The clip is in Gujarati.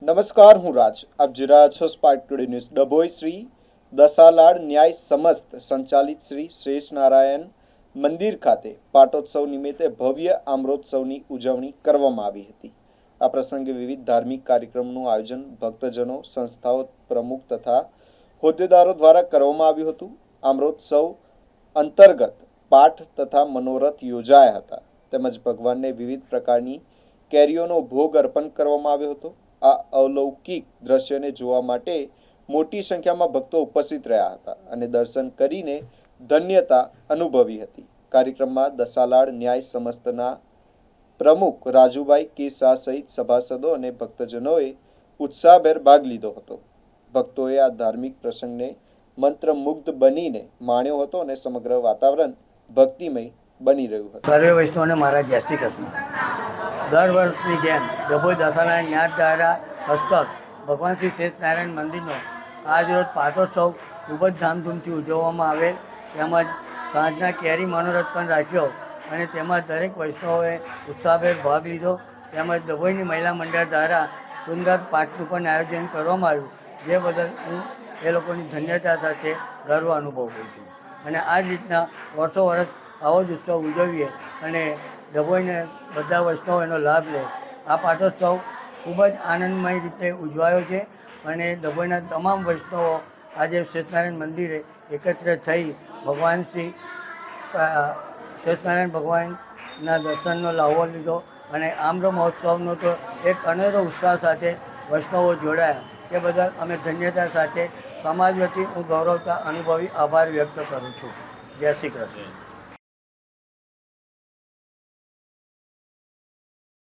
નમસ્કાર, હું રાજ. આપ જોઈ રહ્યા છો Spark Today News. Dabhoi Shri Dasalad ન્યાય સમસ્ત સંચાલિત શ્રી શ્રેષ્ઠ નારાયણ મંદિર ખાતે પાટોત્સવ નિમિત્તે ભવ્ય આમ્રોત્સવની ઉજવણી કરવામાં આવી હતી. આ પ્રસંગે વિવિધ ધાર્મિક કાર્યક્રમનું આયોજન ભક્તજનો, સંસ્થાઓ પ્રમુખ તથા હોદ્દેદારો દ્વારા કરવામાં આવ્યું હતું. આમ્રોત્સવ અંતર્ગત પાઠ તથા મનોરથ યોજાયા હતા તેમજ ભગવાનને વિવિધ પ્રકારની કેરીઓનો ભોગ અર્પણ કરવામાં આવ્યો હતો. આ અલૌકિક દ્રશ્યને જોવા માટે મોટી સંખ્યામાં ભક્તો ઉપસ્થિત રહ્યા હતા અને દર્શન કરીને ધન્યતા અનુભવી હતી. કાર્યક્રમમાં દસાલાડ ન્યાય સમસ્તના પ્રમુખ રાજુભાઈ કે શાહ સહિત સભાસદો અને ભક્તજનોએ ઉત્સાહભેર ભાગ લીધો હતો. ભક્તોએ આ ધાર્મિક પ્રસંગને મંત્રમુગ્ધ બનીને માણ્યો હતો અને સમગ્ર વાતાવરણ ભક્તિમય બની રહ્યું હતું. સર્વે વૈષ્ણવને મારા જય શ્રી કૃષ્ણ. દર વર્ષની જેમ ડભોઈ દસાલાડ ન્યાય દ્વારા હસ્તક ભગવાન શ્રી શ્રેષ્ઠ નારાયણ મંદિરનો આજ રોજ પાટોત્સવ ખૂબ જ ધામધૂમથી ઉજવવામાં આવેલ. તેમજ સાંજના કેરી મનોરથ પણ રાખ્યો અને તેમાં દરેક વૈષ્ણવોએ ઉત્સાહભેર ભાગ લીધો. તેમજ ડભોઈની મહિલા મંડળ દ્વારા સુંદર પાઠનું પણ આયોજન કરવામાં આવ્યું, જે બદલ હું એ લોકોની ધન્યતા સાથે ગર્વ અનુભવું છું. અને આ જ રીતના વર્ષો વર્ષ આવો જ ઉત્સવ ઉજવીએ અને ડભોઈને બધા વૈષ્ણવો એનો લાભ લે. આ પાટોત્સવ ખૂબ જ આનંદમય રીતે ઉજવાયો છે અને ડભોઈના તમામ વૈષ્ણવો આજે શ્રેષ્ઠનારાયણ મંદિરે એકત્ર થઈ ભગવાન શ્રી શ્રેષ્ઠનારાયણ ભગવાનના દર્શનનો લાહવો લીધો અને આમ્ર મહોત્સવનો તો એક અનેરો ઉત્સાહ સાથે વૈષ્ણવો જોડાયા. તે બદલ અમે ધન્યતા સાથે સમાજ વતી હું ગૌરવતા અનુભવી આભાર વ્યક્ત કરું છું. જય શ્રી કૃષ્ણ.